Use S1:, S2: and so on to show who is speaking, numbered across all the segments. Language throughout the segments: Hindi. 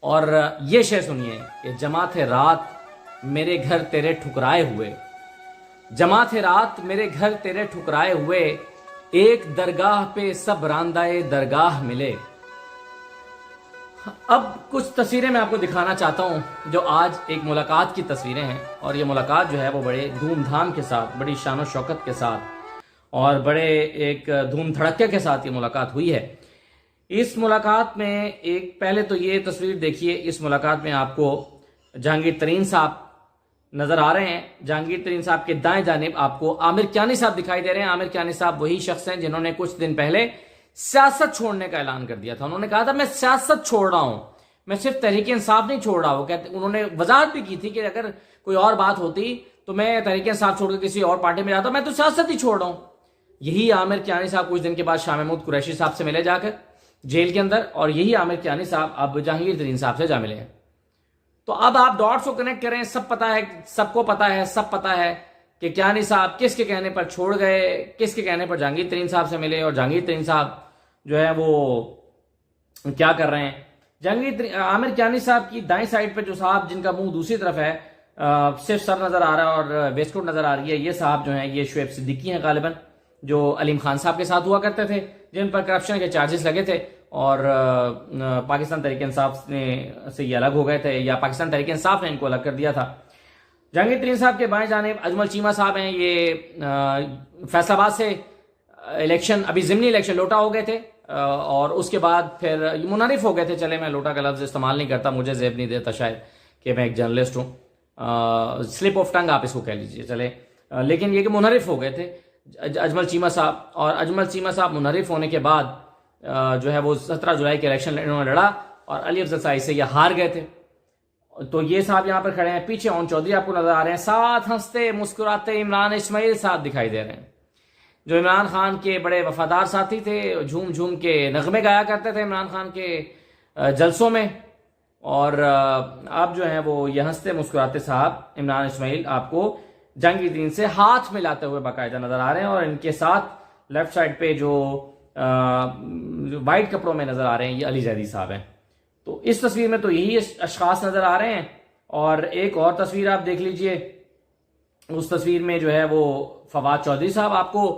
S1: और ये शेर सुनिए कि जमा थे रात मेरे घर तेरे ठुकराए हुए, जमा थे रात मेरे घर तेरे ठुकराए हुए, एक दरगाह पे सब रांदाए दरगाह मिले। अब कुछ तस्वीरें मैं आपको दिखाना चाहता हूं जो आज एक मुलाकात की तस्वीरें हैं, और ये मुलाकात जो है वो बड़े धूमधाम के साथ, बड़ी शान शौकत के साथ और बड़े एक धूम धड़के के साथ ये मुलाकात हुई है। इस मुलाकात में एक पहले तो ये तस्वीर देखिए, इस मुलाकात में आपको जहांगीर तरीन साहब नजर आ रहे हैं। जहांगीर तरीन साहब के दाएं जानिब आपको आमिर कियानी साहब दिखाई दे रहे हैं। आमिर कियानी साहब वही शख्स हैं जिन्होंने कुछ दिन पहले सियासत छोड़ने का ऐलान कर दिया था। उन्होंने कहा था मैं सियासत छोड़ रहा हूं, मैं सिर्फ तहरीक इंसाफ नहीं छोड़ रहा हूं। कहते उन्होंने वजाहत भी की थी कि अगर कोई और बात होती तो मैं तहरीक इंसाफ छोड़कर किसी और पार्टी में जाता, मैं तो सियासत ही छोड़ रहा हूं। यही आमिर कियानी साहब कुछ दिन के बाद शाह महमूद कुरैशी साहब से मिले जाकर जेल के अंदर, और यही आमिर कियानी साहब अब जहांगीर तरीन साहब से जा मिले हैं। तो अब आप डॉट्स को कनेक्ट करें। सब पता है, सबको पता है, सब पता है कि कियानी साहब किसके कहने पर छोड़ गए, किसके कहने पर जहांगीर तरीन साहब से मिले, और जहांगीर तरीन साहब जो है वो क्या कर रहे हैं। आमिर कियानी साहब की दाएं साइड पे जो साहब जिनका मुंह दूसरी तरफ है, सिर्फ सर नजर आ रहा है और वेस्टकोट नजर आ रही है, ये साहब जो है ये शुएब सिद्दीकी हैं गालिबन, जो अलीम खान साहब के साथ हुआ करते थे, जिन पर करप्शन के चार्जेस लगे थे और पाकिस्तान तहरीक इंसाफ से ये अलग हो गए थे, या पाकिस्तान तहरीक इंसाफ ने इनको अलग कर दिया था। जहांगीर तरीन साहब के बाएं जानिब अजमल चीमा साहब हैं। ये फैसलाबाद से इलेक्शन, अभी जिमनी इलेक्शन लोटा हो गए थे, और उसके बाद फिर मुनारिफ हो गए थे। चले, मैं लोटा का लफ्ज इस्तेमाल नहीं करता, मुझे जेब नहीं देता शायद कि मैं एक जर्नलिस्ट हूँ, स्लिप ऑफ टंग आप इसको कह लीजिए, चले। लेकिन ये कि मुनारिफ हो गए थे अजमल चीमा साहब, और अजमल चीमा साहब मुनारिफ होने के बाद जो है वो 17 जुलाई के इलेक्शन इन्होंने लड़ा और अली अफजल साई से ये हार गए थे। तो ये साहब यहाँ पर खड़े हैं, पीछे ओन चौधरी आपको नजर आ रहे हैं, साथ हंसते मुस्कुराते इमरान इस्माइल साहब दिखाई दे रहे हैं, जो इमरान खान के बड़े वफादार साथी थे, झूम झूम के नगमे गाया करते थे इमरान खान के जलसों में। और अब जो है वो ये हंसते मुस्कुराते साहब इमरान इस्माइल आपको जहांगीर तरीन से हाथ मिलाते हुए बाकायदा नजर आ रहे हैं, और इनके साथ लेफ्ट साइड पे जो वाइट कपड़ों में नजर आ रहे हैं ये अली जैदी साहब हैं। तो इस तस्वीर में तो यही अशखास नजर आ रहे हैं। और एक और तस्वीर आप देख लीजिए, उस तस्वीर में जो है वो फवाद चौधरी साहब आपको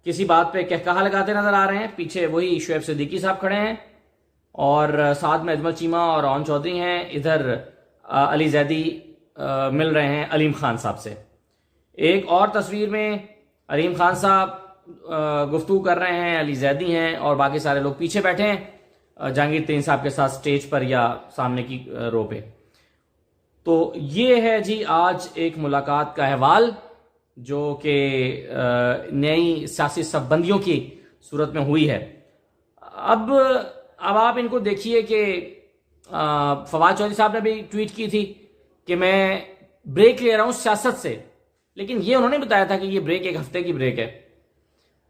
S1: किसी बात पे कहकहा लगाते नजर आ रहे हैं, पीछे वही शुएब सिद्दीकी साहब खड़े हैं, और साथ में अजमल चीमा और ओन चौधरी हैं। इधर अली जैदी मिल रहे हैं अलीम खान साहब से। एक और तस्वीर में अलीम खान साहब गुफ्तगू कर रहे हैं, अली जैदी हैं, और बाकी सारे लोग पीछे बैठे हैं जहांगीर तरीन साहब के साथ स्टेज पर या सामने की रो पे। तो ये है जी आज एक मुलाकात का अहवाल जो कि नई सियासी सबबंदियों की सूरत में हुई है। अब आप इनको देखिए कि फवाद चौधरी साहब ने भी ट्वीट की थी कि मैं ब्रेक ले रहा हूं सियासत से, लेकिन ये उन्होंने बताया था कि ये ब्रेक एक हफ्ते की ब्रेक है,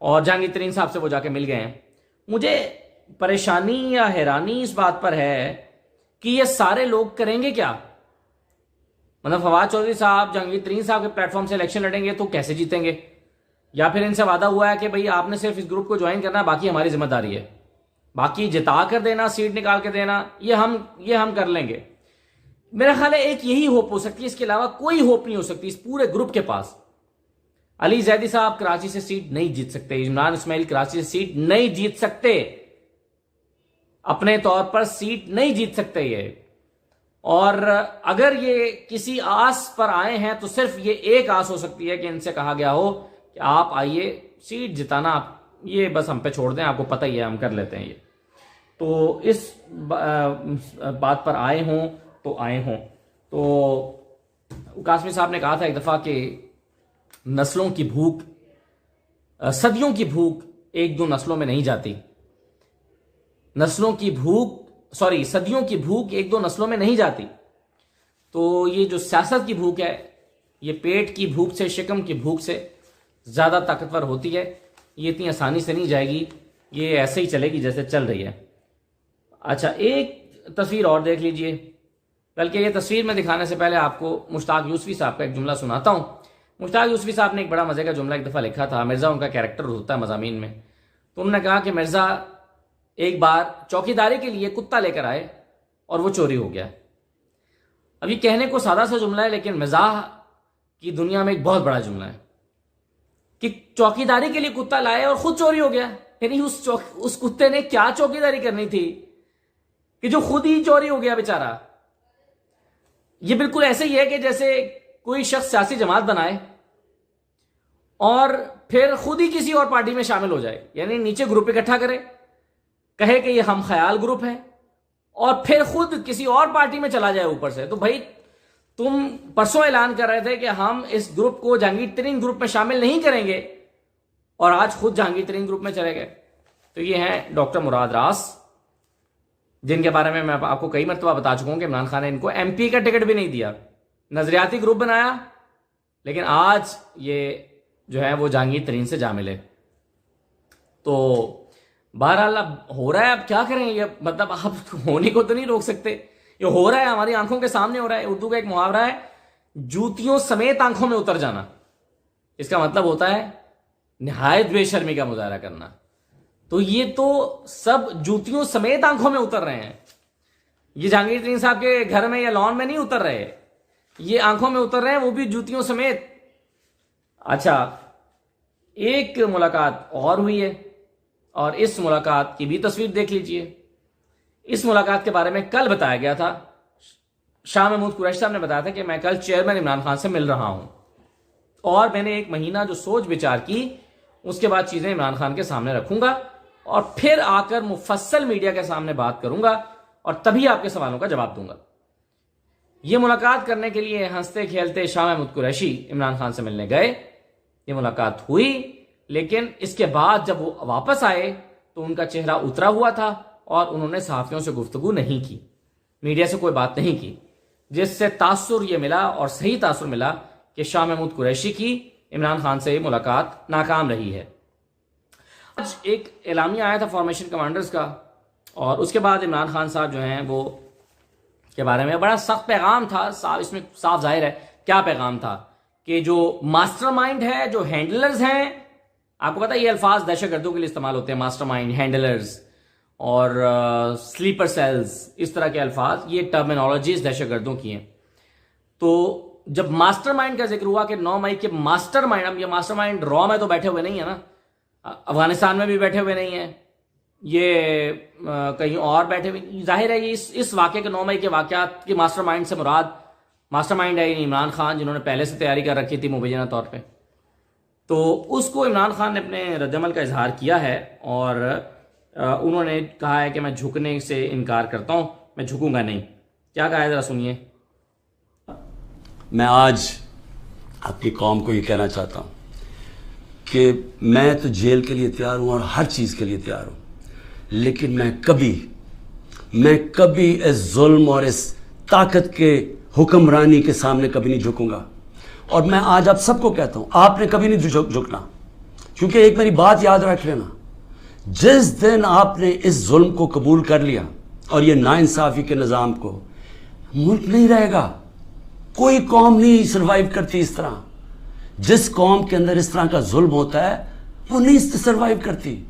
S1: और जहांगीर तरीन साहब से वो जाके मिल गए हैं। मुझे परेशानी या हैरानी इस बात पर है कि ये सारे लोग करेंगे क्या। मतलब फवाद चौधरी साहब जहांगीर तरीन साहब के प्लेटफॉर्म से इलेक्शन लड़ेंगे तो कैसे जीतेंगे, या फिर इनसे वादा हुआ है कि भाई आपने सिर्फ इस ग्रुप को ज्वाइन करना, बाकी हमारी जिम्मेदारी है, बाकी जिता कर देना, सीट निकाल के देना, ये हम कर लेंगे। मेरा ख्याल है एक यही होप हो सकती है, इसके अलावा कोई होप नहीं हो सकती इस पूरे ग्रुप के पास। अली जैदी साहब कराची से सीट नहीं जीत सकते, इमरान इस्माइल कराची से सीट नहीं जीत सकते, अपने तौर पर सीट नहीं जीत सकते ये। और अगर ये किसी आस पर आए हैं तो सिर्फ ये एक आस हो सकती है कि इनसे कहा गया हो कि आप आइए, सीट जिताना ये बस हम पे छोड़ दें, आपको पता ही है हम कर लेते हैं ये। तो इस बात पर आए हों तो आए हों। तो कासमी साहब ने कहा था एक दफा कि नस्लों की भूख, सदियों की भूख एक दो नस्लों में नहीं जाती, सदियों की भूख एक दो नस्लों में नहीं जाती। तो ये जो सियासत की भूख है, ये पेट की भूख से, शिकम की भूख से ज्यादा ताकतवर होती है। ये इतनी आसानी से नहीं जाएगी, ये ऐसे ही चलेगी जैसे चल रही है। अच्छा, एक तस्वीर और देख लीजिए, बल्कि ये तस्वीर में दिखाने से पहले आपको मुश्ताक यूसुफी साहब का एक जुमला सुनाता हूं। मुश्ताक यूसुफी साहब ने एक बड़ा मजे का जुमला एक दफा लिखा था। मिर्जा उनका कैरेक्टर होता है मज़ामीन में, तो उन्होंने कहा कि मिर्जा एक बार चौकीदारी के लिए कुत्ता लेकर आए और वो चोरी हो गया। अब ये कहने को सादा सा जुमला है, लेकिन मिजाह की दुनिया में एक बहुत बड़ा जुमला है कि चौकीदारी के लिए कुत्ता लाए और खुद चोरी हो गया। यानी उस कुत्ते ने क्या चौकीदारी करनी थी कि जो खुद ही चोरी हो गया बेचारा। ये बिल्कुल ऐसे ही है कि जैसे कोई शख्स सियासी जमात बनाए और फिर खुद ही किसी और पार्टी में शामिल हो जाए, यानी नीचे ग्रुप इकट्ठा करे, कहे कि ये हम ख्याल ग्रुप है, और फिर खुद किसी और पार्टी में चला जाए ऊपर से। तो भाई तुम परसों ऐलान कर रहे थे कि हम इस ग्रुप को जहांगीर तरीन ग्रुप में शामिल नहीं करेंगे, और आज खुद जहांगीर तरीन ग्रुप में चले गए। तो ये हैं डॉक्टर मुराद रास, जिनके बारे में मैं आपको कई मरतबा बता चुका हूं कि इमरान खान ने इनको एमपी का टिकट भी नहीं दिया, नजरियाती ग्रुप बनाया, लेकिन आज ये जो है वो जहांगीर तरीन से जा मिले। तो बहरहाल अब हो रहा है, अब क्या करें, ये मतलब आप होने को तो नहीं रोक सकते, ये हो रहा है, हमारी आंखों के सामने हो रहा है। उर्दू का एक मुहावरा है, जूतियों समेत आंखों में उतर जाना। इसका मतलब होता है निहायत बेशर्मी का मुजाहरा करना। तो ये तो सब जूतियों समेत आंखों में उतर रहे हैं। ये जहांगीर तरीन साहब के घर में या लॉन में नहीं उतर रहे, ये आंखों में उतर रहे हैं, वो भी जूतियों समेत। अच्छा, एक मुलाकात और हुई है, और इस मुलाकात की भी तस्वीर देख लीजिए। इस मुलाकात के बारे में कल बताया गया था, शाह महमूद कुरैशी साहब ने बताया था कि मैं कल चेयरमैन इमरान खान से मिल रहा हूं, और मैंने एक महीना जो सोच विचार की, उसके बाद चीजें इमरान खान के सामने रखूंगा और फिर आकर मुफस्सल मीडिया के सामने बात करूंगा और तभी आपके सवालों का जवाब दूंगा। यह मुलाकात करने के लिए हंसते खेलते शाह महमूद कुरैशी इमरान खान से मिलने गए। ये मुलाकात हुई, लेकिन इसके बाद जब वो वापस आए तो उनका चेहरा उतरा हुआ था और उन्होंने सहाफियों से गुफ्तगू नहीं की, मीडिया से कोई बात नहीं की, जिससे तासुर ये मिला और सही तासुर मिला कि शाह महमूद कुरैशी की इमरान खान से ये मुलाकात नाकाम रही है। आज एक एलामिया आया था फॉर्मेशन कमांडर्स का, और उसके बाद इमरान खान साहब जो हैं वो के बारे में बड़ा सख्त पैगाम था। इसमें साफ जाहिर है क्या पैगाम था कि जो मास्टरमाइंड है, जो हैंडलर्स हैं, आपको पता है ये अल्फाज दहशतगर्दों के लिए इस्तेमाल होते हैं, मास्टरमाइंड, हैंडलर्स और स्लीपर सेल्स, इस तरह के अल्फाज, ये टर्मिनोलॉजीज दहशतगर्दों की हैं। तो जब मास्टरमाइंड का जिक्र हुआ कि 9 मई के मास्टरमाइंड, अब ये मास्टरमाइंड रॉ में तो बैठे हुए नहीं है ना, अफगानिस्तान में भी बैठे हुए नहीं है, ये कहीं और बैठे हुए, जाहिर है ये इस वाक़े के 9 मई के वाक़यात के मास्टरमाइंड से मुराद मास्टरमाइंड है इमरान खान, जिन्होंने पहले से तैयारी कर रखी थी मुबैना तौर पे। तो उसको इमरान खान ने अपने रद्दमल का इजहार किया है और उन्होंने कहा है कि मैं झुकने से इनकार करता हूं, मैं झुकूंगा नहीं। क्या कहा है जरा सुनिए।
S2: मैं आज अपनी कौम को ये कहना चाहता हूं कि मैं तो जेल के लिए तैयार हूं और हर चीज के लिए तैयार हूं, लेकिन मैं कभी इस जुल्म और इस ताकत के हुक्मरानी के सामने कभी नहीं झुकूंगा। और मैं आज आप सबको कहता हूं, आपने कभी नहीं झुकना, क्योंकि एक मेरी बात याद रख लेना, जिस दिन आपने इस जुल्म को कबूल कर लिया और ये नाइंसाफी के निज़ाम को, मुल्क नहीं रहेगा। कोई कौम नहीं सरवाइव करती इस तरह। जिस कौम के अंदर इस तरह का जुल्म होता है वो नहीं सरवाइव करती।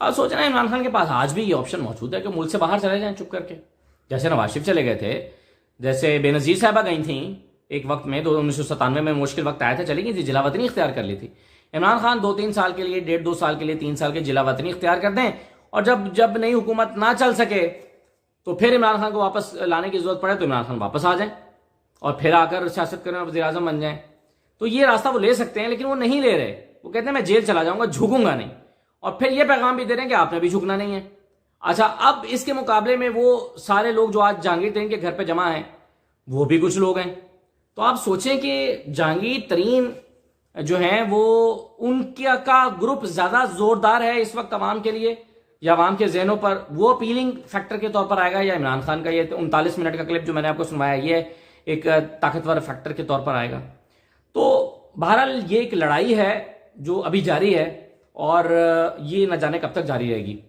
S1: आप सोच रहे हैं इमरान खान के पास आज भी ये ऑप्शन मौजूद है कि मुल्क से बाहर चले जाएं चुप करके, जैसे नवाज शरीफ चले गए थे, जैसे बेनजीर साहबा गई थी एक वक्त में, 1997 में मुश्किल वक्त आया था, चली गई थी, जिला वतनी इख्तियार कर ली थी। इमरान खान 2-3 साल के लिए, 1.5-2 साल के लिए, 3 साल के जिला वतनी इख्तियार कर दें, और जब नई हुकूमत ना चल सके तो फिर इमरान खान को वापस लाने की जरूरत पड़े तो इमरान खान वापस आ जाए और फिर आकर सियासत करें और वज़ीर आज़म बन जाएं। तो ये रास्ता वो ले सकते हैं, लेकिन वो नहीं ले रहे। वो कहते हैं मैं जेल चला जाऊंगा, झुकूंगा नहीं, और फिर ये पैगाम भी दे रहे हैं कि आपने भी झुकना नहीं है। अच्छा, अब इसके मुकाबले में वो सारे लोग जो आज जहांगीर तरीन के घर पे जमा हैं, वो भी कुछ लोग हैं। तो आप सोचें कि जहांगीर तरीन जो हैं वो उनका का ग्रुप ज्यादा जोरदार है इस वक्त अवाम के लिए, या अवाम के जहनों पर वो अपीलिंग फैक्टर के तौर पर आएगा, या इमरान खान का ये 39 मिनट का क्लिप जो मैंने आपको सुनवाया ये एक ताकतवर फैक्टर के तौर पर आएगा। तो बहरहाल ये एक लड़ाई है जो अभी जारी है और ये न जाने कब तक जारी रहेगी।